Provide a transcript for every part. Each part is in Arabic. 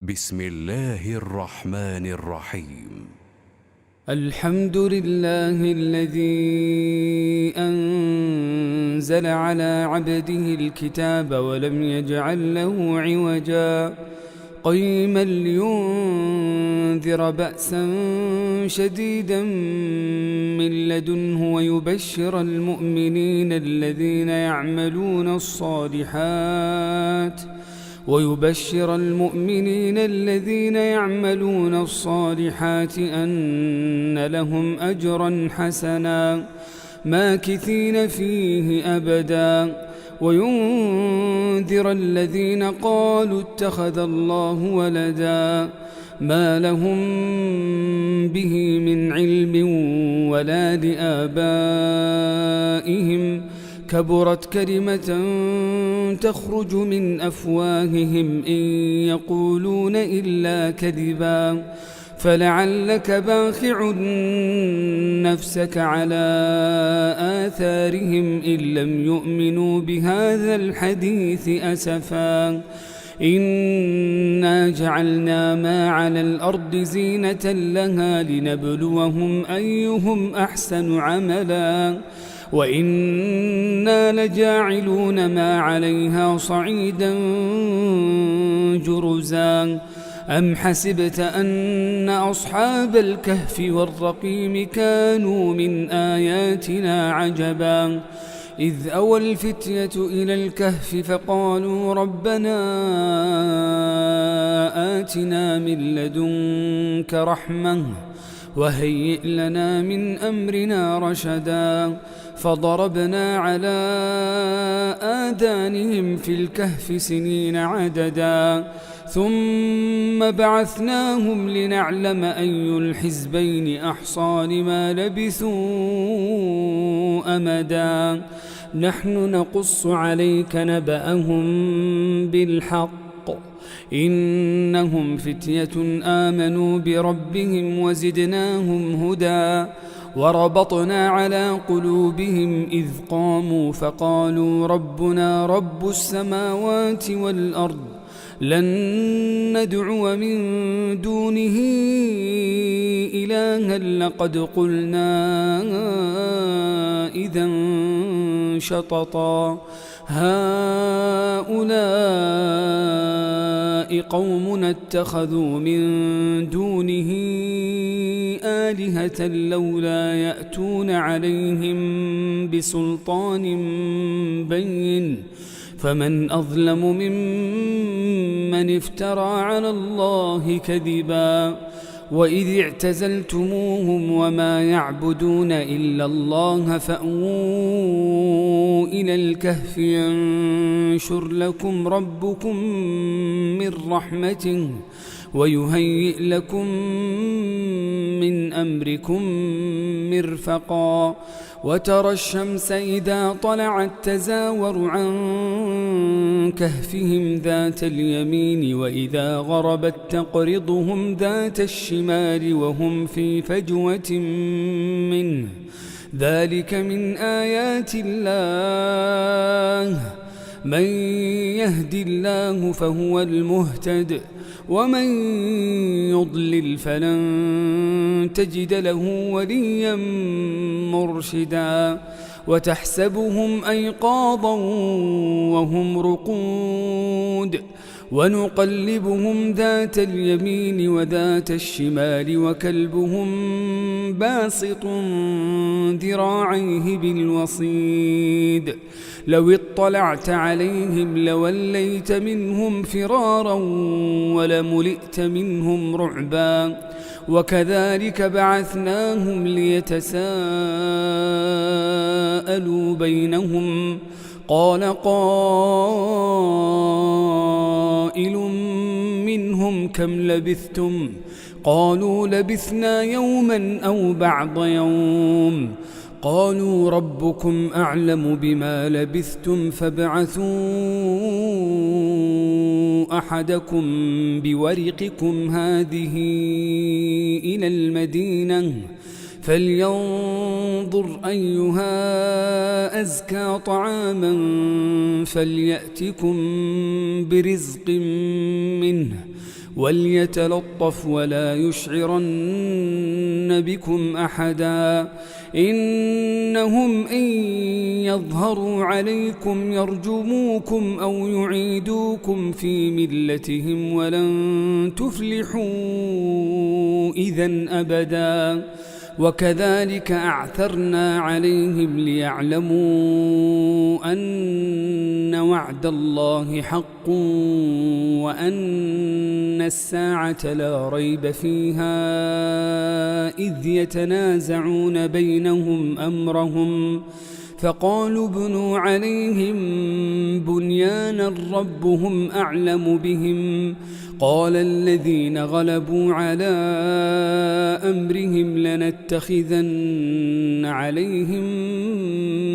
بسم الله الرحمن الرحيم. الحمد لله الذي أنزل على عبده الكتاب ولم يجعل له عوجا قيما لينذر بأسا شديدا من لدنه ويبشر المؤمنين الذين يعملون الصالحات أن لهم أجرا حسنا ماكثين فيه أبدا وينذر الذين قالوا اتخذ الله ولدا ما لهم به من علم ولا لآبائهم كبرت كلمة تخرج من أفواههم إن يقولون إلا كذبا فلعلك باخع نفسك على آثارهم إن لم يؤمنوا بهذا الحديث أسفا إنا جعلنا ما على الأرض زينة لها لنبلوهم أيهم أحسن عملا وإنا لجاعلون ما عليها صعيدا جرزا أم حسبت أن أصحاب الكهف والرقيم كانوا من آياتنا عجبا إذ أوى الفتية إلى الكهف فقالوا ربنا آتنا من لدنك رحمة وهيئ لنا من أمرنا رشدا فضربنا على آذانهم في الكهف سنين عددا ثم بعثناهم لنعلم أي الحزبين أحصى لما لبثوا أمدا نحن نقص عليك نبأهم بالحق إنهم فتية آمنوا بربهم وزدناهم هدى وربطنا على قلوبهم إذ قاموا فقالوا ربنا رب السماوات والأرض لن ندعو من دونه إلها لقد قلنا إذا شططا هؤلاء قومنا اتخذوا من دونه آلهة لولا يأتون عليهم بسلطان بين فمن أظلم ممن افترى على الله كذبا وإذ اعتزلتموهم وما يعبدون إلا الله فأووا إلى الكهف ينشر لكم ربكم من رحمته ويهيئ لكم من أمركم مرفقا وترى الشمس إذا طلعت تزاور عن كهفهم ذات اليمين وإذا غربت تقرضهم ذات الشمال وهم في فجوة منه ذلك من آيات الله من يهد الله فهو المهتد ومن يضلل فلن تجد له وليا مرشدا وتحسبهم أيقاظا وهم رقود ونقلبهم ذات اليمين وذات الشمال وكلبهم باسط ذراعيه بالوصيد لو اطلعت عليهم لوليت منهم فرارا ولملئت منهم رعبا وكذلك بعثناهم ليتساءلوا بينهم قال قائل منهم كم لبثتم قالوا لبثنا يوما أو بعض يوم قالوا ربكم أعلم بما لبثتم فابعثوا أحدكم بورقكم هذه إلى المدينة فلينظر أيها أزكى طعاما فليأتكم برزق منه وليتلطف ولا يشعرن بكم أحدا إنهم إن يظهروا عليكم يرجموكم أو يعيدوكم في ملتهم ولن تفلحوا إذن أبدا وكذلك أعثرنا عليهم ليعلموا أن وعد الله حق وأن الساعة لا ريب فيها إذ يتنازعون بينهم أمرهم فقالوا ابنوا عليهم بنيانا ربهم أعلم بهم قال الذين غلبوا على أمرهم لنتخذن عليهم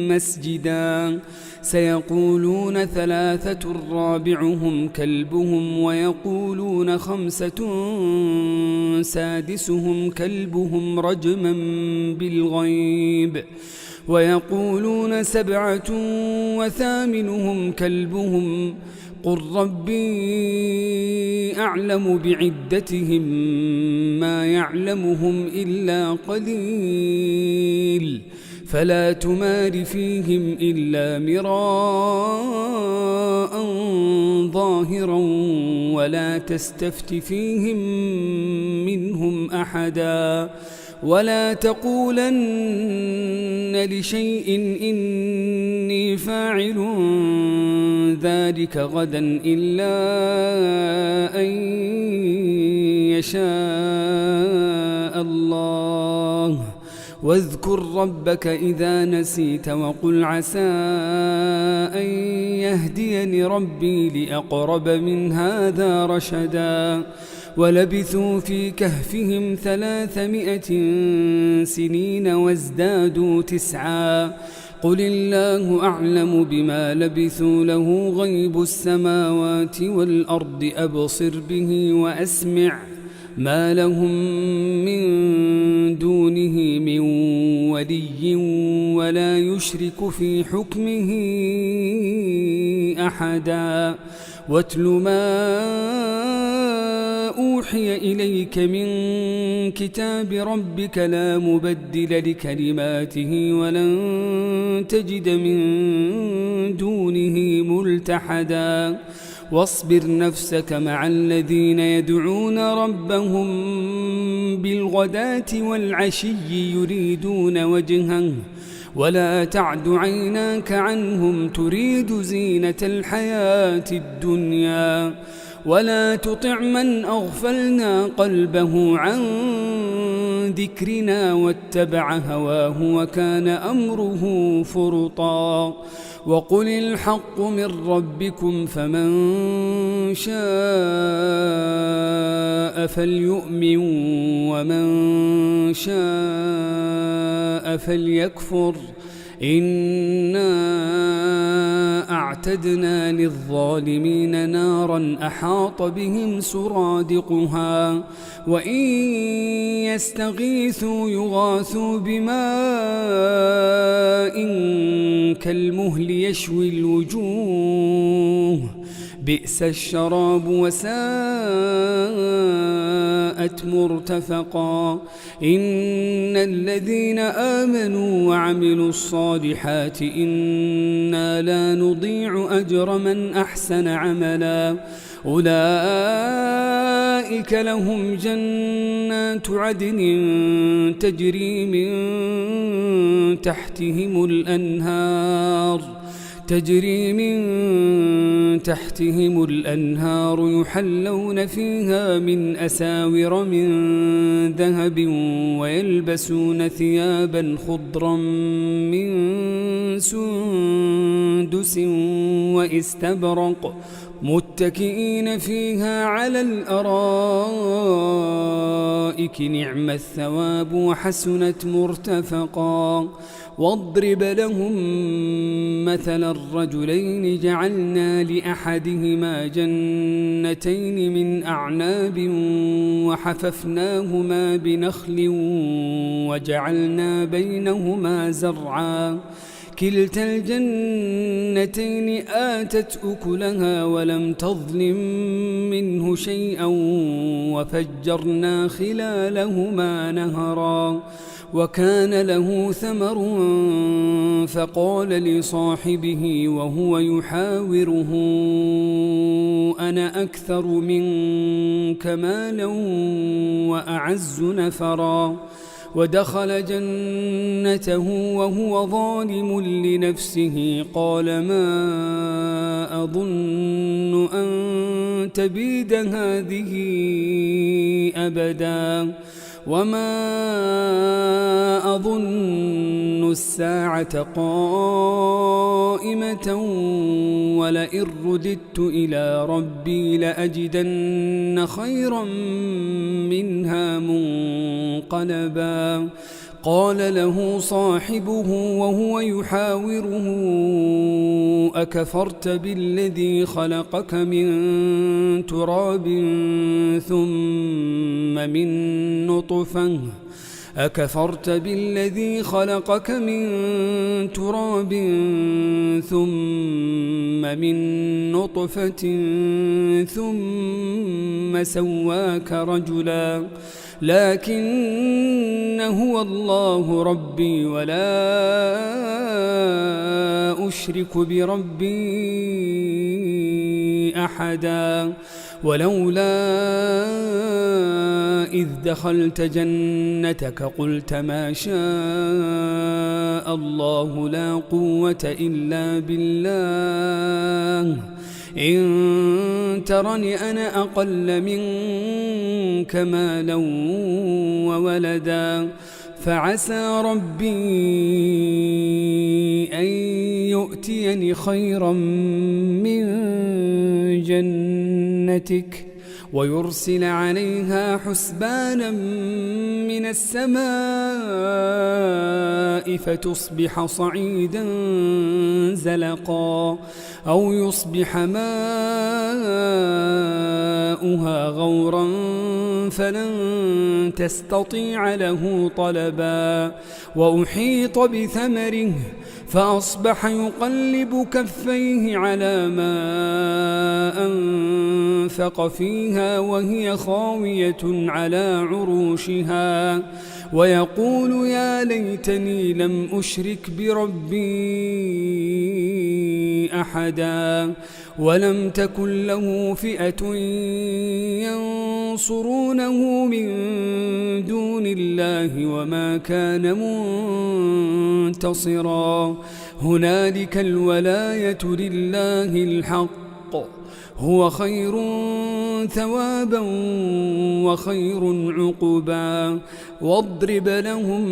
مسجدا سيقولون ثلاثة رابعهم كلبهم ويقولون خمسة سادسهم كلبهم رجما بالغيب ويقولون سبعة وثامنهم كلبهم قل ربي أعلم بعدتهم ما يعلمهم إلا قليل فلا تمار فيهم إلا مراء ظاهرا ولا تستفت فيهم منهم أحدا ولا تقولن لشيء إني فاعل ذلك غدا إلا أن يشاء الله واذكر ربك إذا نسيت وقل عسى أن يهديني ربي لأقرب من هذا رشدا ولبثوا في كهفهم 300 سنين وازدادوا 9 قل الله أعلم بما لبثوا له غيب السماوات والأرض أبصر به وأسمع ما لهم من دونه من ولي ولا يشرك في حكمه أحدا واتل ما أوحي إليك من كتاب ربك لا مبدل لكلماته ولن تجد من دونه ملتحدا واصبر نفسك مع الذين يدعون ربهم بالغداة والعشي يريدون وجهه ولا تعد عيناك عنهم تريد زينة الحياة الدنيا ولا تطع من أغفلنا قلبه عن ذكرنا واتبع هواه وكان أمره فرطا وقل الحق من ربكم فمن شاء فليؤمن ومن شاء فليكفر إنا أعتدنا للظالمين نارا أحاط بهم سرادقها وإن يستغيثوا يغاثوا بماء كالمهل يشوي الوجوه بئس الشراب وساءت مرتفقا إن الذين آمنوا وعملوا الصالحات إنا لا نضيع أجر من أحسن عملا أولئك لهم جنات عدن تجري من تحتهم الأنهار يحلون فيها من أساور من ذهب ويلبسون ثيابا خضرا من سندس وإستبرق متكئين فيها على الأرائك نعم الثواب وحسنت مرتفقا واضرب لهم مثل الرجلين جعلنا لأحدهما جنتين من أعناب وحففناهما بنخل وجعلنا بينهما زرعا كلتا الجنتين آتت أكلها ولم تظلم منه شيئا وفجرنا خلالهما نهرا وكان له ثمر فقال لصاحبه وهو يحاوره أنا أكثر منك مالا وأعز نفرا ودخل جنته وهو ظالم لنفسه قال ما أظن أن تبيد هذه أبدا وما أظن الساعة قائمة ولئن رددت إلى ربي لأجدن خيرا منها منقلبا قال له صاحبه وهو يحاوره أكفرت بالذي خلقك من تراب ثم من نطفة أكفرت بالذي خلقك من تراب ثم من نطفة ثم سواك رجلا لكن هو الله ربي ولا أشرك بربي أحدا ولولا إذ دخلت جنتك قلت ما شاء الله لا قوة إلا بالله إن ترني أنا أقل منك مالا وولدا فعسى ربي أن يؤتيني خيرا من جنتك ويرسل عليها حسبانا من السماء فتصبح صعيدا زلقا أو يصبح ماؤها غورا فلن تستطيع له طلبا وأحيط بثمره فأصبح يقلب كفيه على ما أنفق فيها وهي خاوية على عروشها ويقول يا ليتني لم أشرك بربي أحدا ولم تكن له فئة ينصرونه من دون الله وما كان منتصرا هنالك الولاية لله الحق هو خير ثوابا وخير عقبا واضرب لهم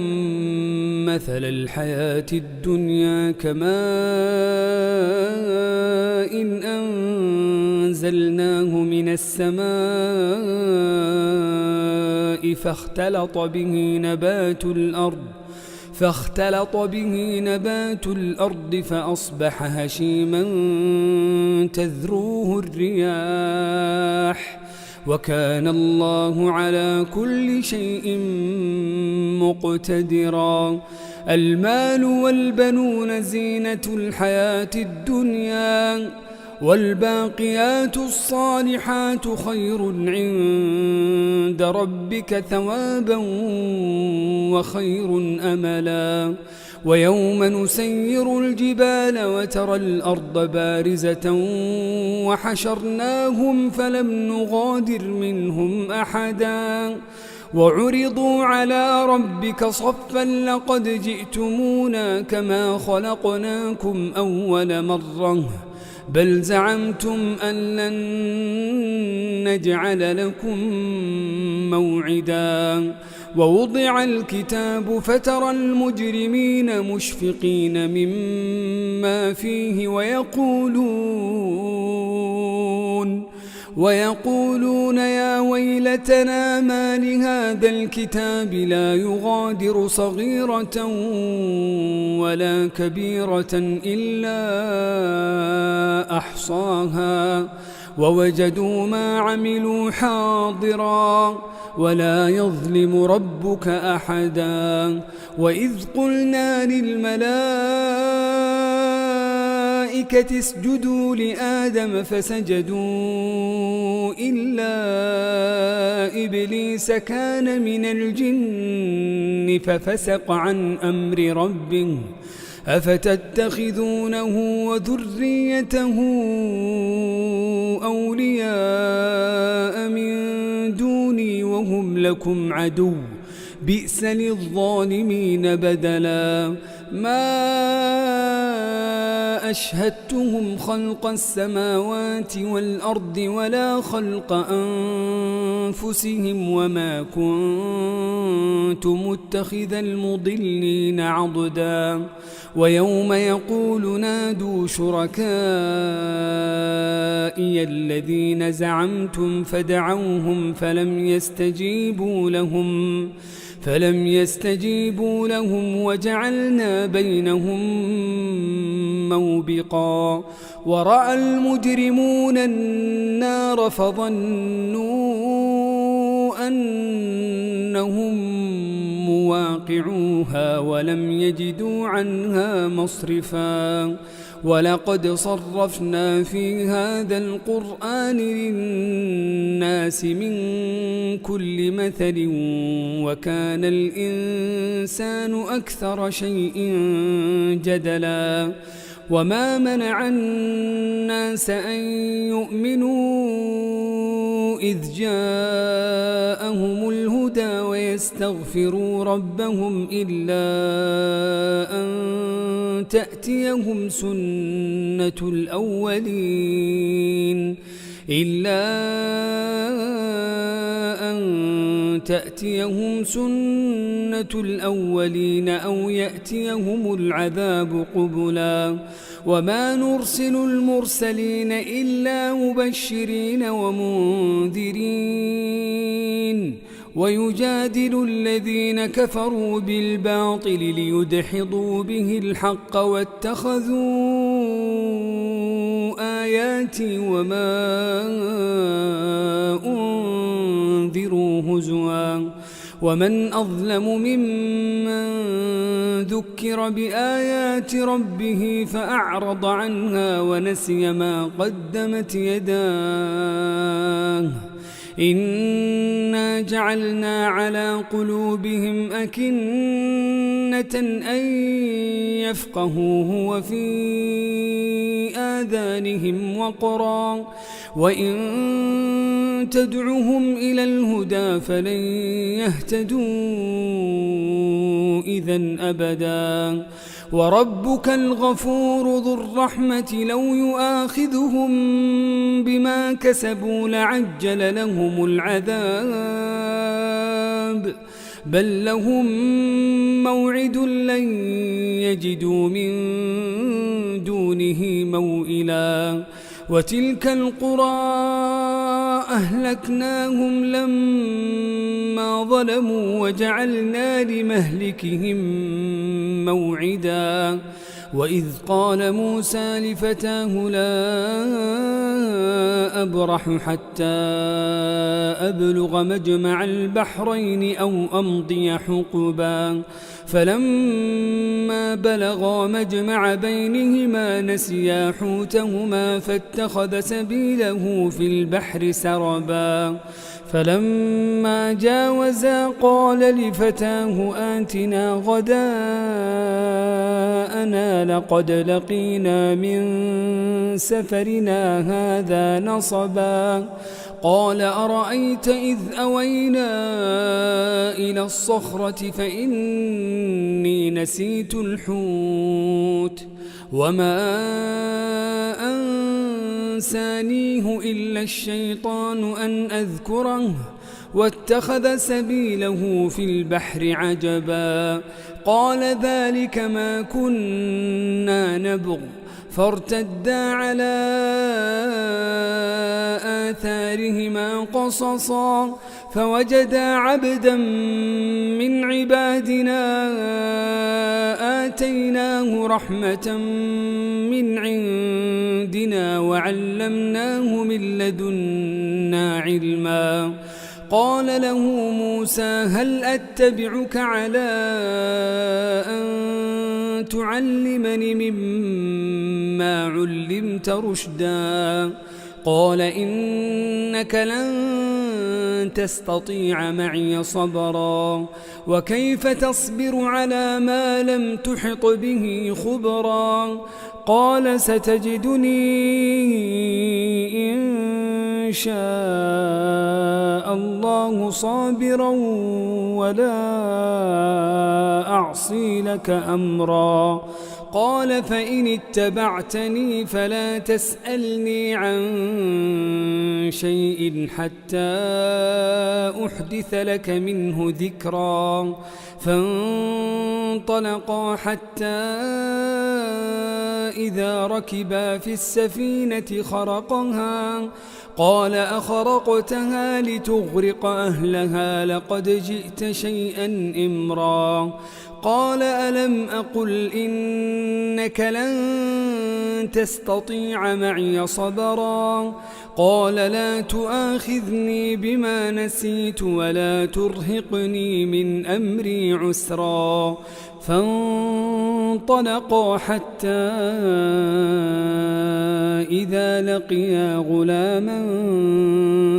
مثل الحياة الدنيا كماء إن أنزلناه من السماء فاختلط به نبات الأرض فأصبح هشيما تذروه الرياح وكان الله على كل شيء مقتدرا المال والبنون زينة الحياة الدنيا والباقيات الصالحات خير عند ربك ثوابا وخير أملا ويوم نسير الجبال وترى الأرض بارزة وحشرناهم فلم نغادر منهم أحدا وعرضوا على ربك صفا لقد جئتمونا كما خلقناكم أول مرة بل زعمتم أن لن نجعل لكم موعدا ووضع الكتاب فترى المجرمين مشفقين مما فيه ويقولون يا ويلتنا ما لهذا الكتاب لا يغادر صغيرة ولا كبيرة إلا أحصاها ووجدوا ما عملوا حاضرا ولا يظلم ربك أحدا وإذ قلنا للملائكة اسجدوا لآدم فسجدوا إلا إبليس كان من الجن ففسق عن أمر ربه أفتتخذونه وذريته أولياء من دوني وهم لكم عدو بئس للظالمين بدلا ما أشهدتهم خلق السماوات والأرض ولا خلق أنفسهم وما كنت متخذ المضلين عضدا ويوم يقول نادوا شركائي الذين زعمتم فدعوهم فلم يستجيبوا لهم وجعلنا بينهم موبقا ورأى المجرمون النار فظنوا أنهم مواقعوها ولم يجدوا عنها مصرفا ولقد صرفنا في هذا القرآن للناس من كل مثل وكان الإنسان أكثر شيء جدلا وما منع الناس أن يؤمنوا إذ جاءهم الهدى ويستغفروا ربهم إلا أن تأتيهم سنة الأولين أو يأتيهم العذاب قبلا وما نرسل المرسلين إلا مبشرين ومنذرين ويجادل الذين كفروا بالباطل ليدحضوا به الحق واتخذوا آياتي وما أنذروا هزوا ومن أظلم ممن ذكر بآيات ربه فأعرض عنها ونسي ما قدمت يداه إنا جعلنا على قلوبهم أكنة أن يفقهوه وفي آذانهم وقرا وإن تدعهم إلى الهدى فلن يهتدوا إذن أبدا وربك الغفور ذو الرحمة لو يؤاخذهم بما كسبوا لعجل لهم العذاب بل لهم موعد لن يجدوا من دونه موئلا وتلك القرى أهلكناهم لما ظلموا وجعلنا لمهلكهم موعدا وإذ قال موسى لفتاه لا أبرح حتى أبلغ مجمع البحرين أو أمضي حقبا فلما بلغا مجمع بينهما نسيا حوتهما فاتخذ سبيله في البحر سربا فلما جاوزا قال لفتاه آتنا غداءنا لقد لقينا من سفرنا هذا نصبا قال أرأيت إذ أوينا إلى الصخرة فإني نسيت الحوت وما أنسانيه إلا الشيطان أن أذكره واتخذ سبيله في البحر عجبا قال ذلك ما كنا نبغ فارتدا على آثارهما قصصا فوجدا عبدا من عبادنا آتيناه رحمة من عندنا وعلمناه من لدنا علما. قال له موسى هل أتبعك على أن تعلمني مما علمت رشدا؟ قال إنك لن تستطيع معي صبرا وكيف تصبر على ما لم تحط به خبرا؟ قال ستجدني إن شاء الله صابرا ولا أعصي لك أمرا. قال فإن اتبعتني فلا تسألني عن شيء حتى أحدث لك منه ذكرا. فانطلقا حتى إذا ركبا في السفينة خرقها قال أخرقتها لتغرق أهلها لقد جئت شيئا إمرا. قال ألم أقل إنك لن تستطيع معي صبرا؟ قال لا تؤاخذني بما نسيت ولا ترهقني من أمري عسرا. فانطلقا حتى إذا لقيا غلاما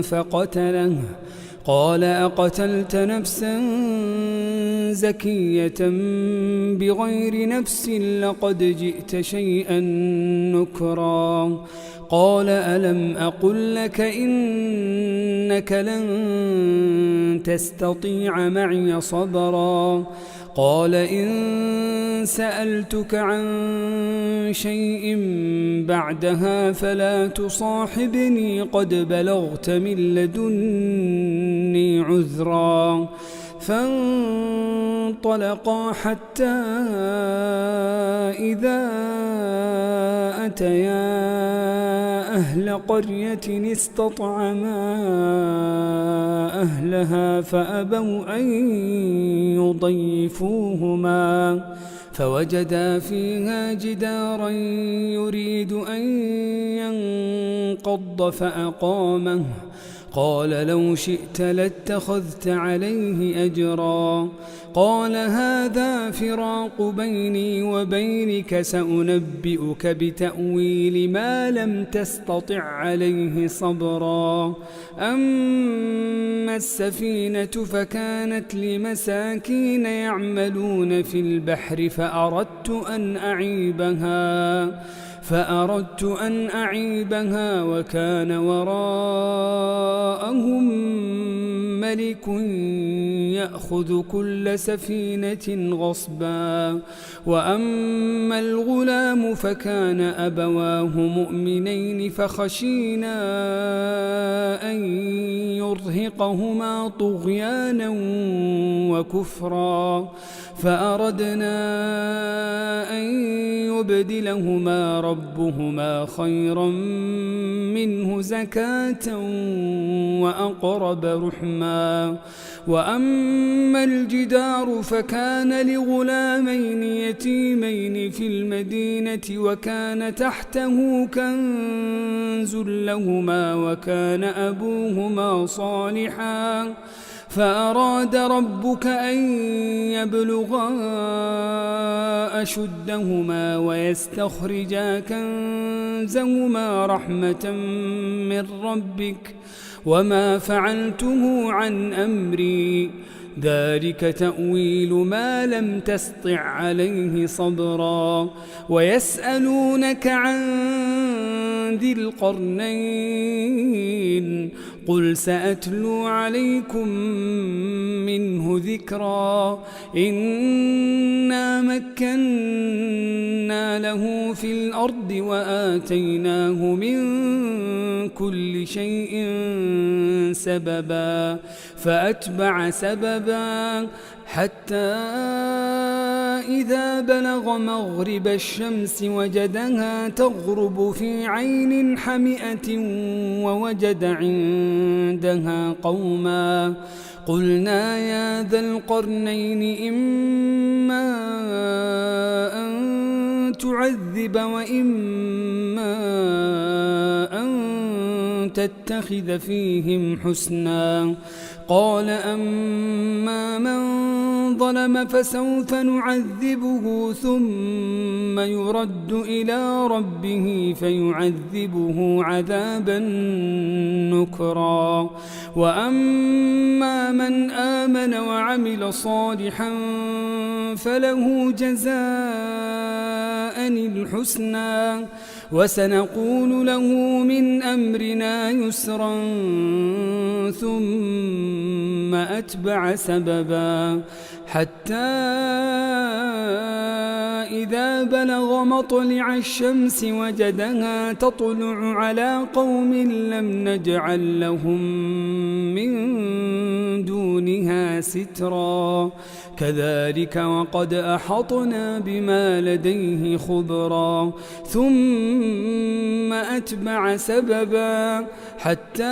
فقتله. قال أقتلت نفسا زكية بغير نفس لقد جئت شيئا نكرا. قال ألم أقل لك إنك لن تستطيع معي صبرا؟ قال إن سألتك عن شيء بعدها فلا تصاحبني قد بلغت من لدني عذرا. فانطلقا حتى إذا أتيا أهل قرية استطعما أهلها فأبوا أن يضيفوهما فوجدا فيها جدارا يريد أن ينقض فأقامه. قال لو شئت لاتخذت عليه أجرا. قال هذا فراق بيني وبينك سأنبئك بتأويل ما لم تستطع عليه صبرا. أما السفينة فكانت لمساكين يعملون في البحر فأردت أن أعيبها وكان وراءهم ملك يأخذ كل سفينة غصبا. وأما الغلام فكان أبواه مؤمنين فخشينا أن يرهقهما طغيانا وكفرا فأردنا أن يبدلهما ربهما خيرا منه زكاة وأقرب رحما. وأما الجدار فكان لغلامين يتيمين في المدينة وكان تحته كنز لهما وكان أبوهما صالحا فأراد ربك أن يبلغا أشدهما ويستخرجا كنزهما رحمة من ربك وما فعلته عن أمري ذلك تأويل ما لم تسطع عليه صبرا. ويسألونك عن ذي القرنين قل سأتلو عليكم منه ذكرا. إنا مكنا له في الأرض وآتيناه من كل شيء سببا فأتبع سببا حتى إذا بلغ مغرب الشمس وجدها تغرب في عين حمئة ووجد عندها قوما قلنا يا ذا القرنين إما أن تعذب وإما أن تتخذ فيهم حسنا قال أما من ظلم فسوف نعذبه ثم يرد إلى ربه فيعذبه عذابا نكرا وأما من آمن وعمل صالحا فله جزاء الحسنى وسنقول له من أمرنا يسرا ثم أتبع سببا حتى إذا بلغ مطلع الشمس وجدها تطلع على قوم لم نجعل لهم من دونها سترا كذلك وقد أحطنا بما لديه خبرا ثم أتبع سببا حتى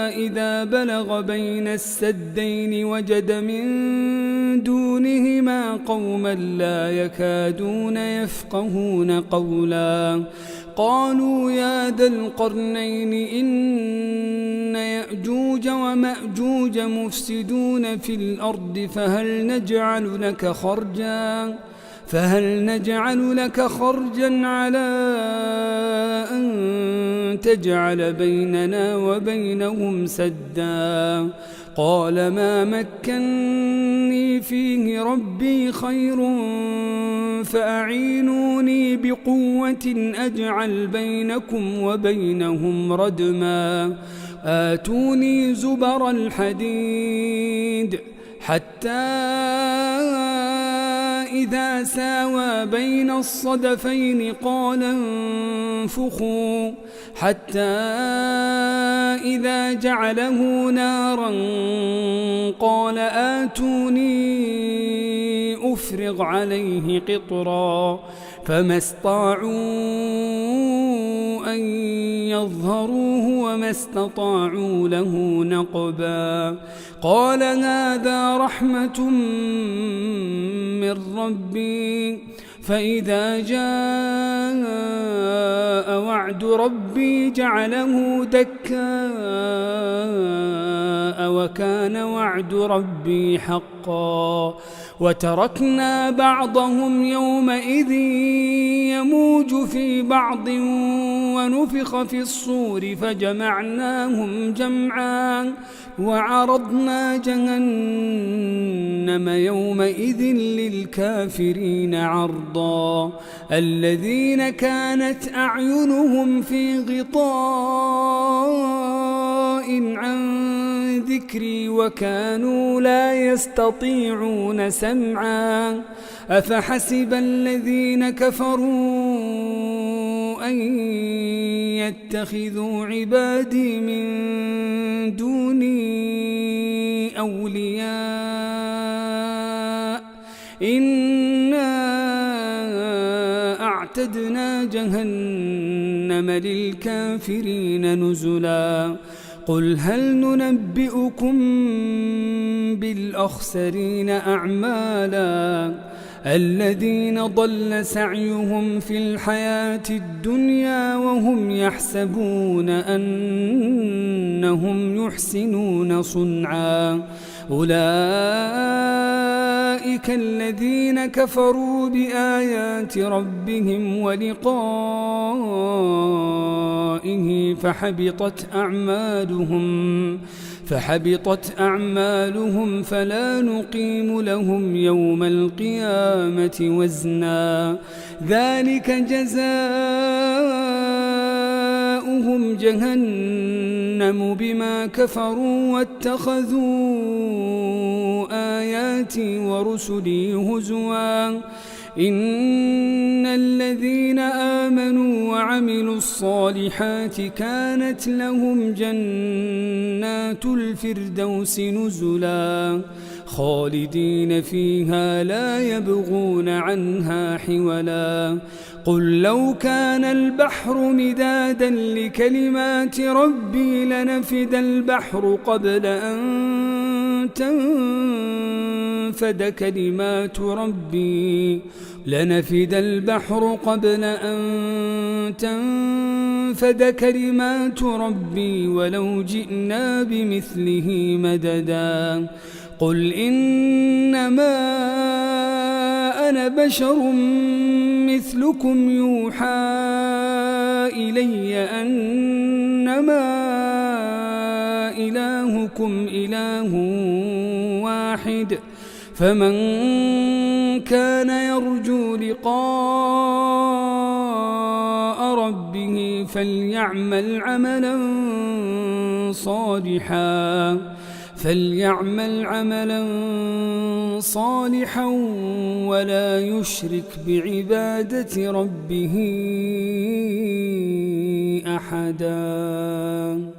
إذا بلغ بين السدين وجد من دونهما قوما لا يكادون يفقهون قولا قالوا يا ذا القرنين إن يأجوج ومأجوج مفسدون في الأرض فهل نجعل لك خرجا على أن تجعل بيننا وبينهم سدا قال ما مكني فيه ربي خير فأعينوني بقوة أجعل بينكم وبينهم ردما آتوني زبر الحديد حتى إذا ساوى بين الصدفين قال انفخوا حتى إذا جعله نارا قال آتوني أفرغ عليه قطرا فما استطاعوا أن يظهروه وما استطاعوا له نقبا قال هذا رحمة من ربي فإذا جاء وعد ربي جعله دكاء وكان وعد ربي حقا وتركنا بعضهم يومئذ يموج في بعض ونفخ في الصور فجمعناهم جمعا وعرضنا جهنم يومئذ للكافرين عرضا الذين كانت أعينهم في غطاء عن ذكري وكانوا لا يستطيعون سمعا أفحسب الذين كفروا أن يتخذوا عبادي من دوني أولياء إنا أعتدنا جهنم للكافرين نزلا قل هل ننبئكم بالأخسرين أعمالا الذين ضل سعيهم في الحياة الدنيا وهم يحسبون أنهم يحسنون صنعا أولئك الذين كفروا بآيات ربهم ولقائه فحبطت أعمالهم فلا نقيم لهم يوم القيامة وزنا ذلك جزاؤهم جهنم بما كفروا واتخذوا آياتي ورسلي هزوا إن الذين آمنوا وعملوا الصالحات كانت لهم جنات الفردوس نزلا خالدين فيها لا يبغون عنها حولا قل لو كان البحر مدادا لكلمات ربي لنفد البحر قبل أن تنفد كلمات ربي ولو جئنا بمثله مددا قل إنما أنا بشر مثلكم يوحى إلي أنما إلهكم إله واحد فمن كان يرجو لقاء ربه فليعمل عملا صالحا ولا يشرك بعبادة ربه أحدا.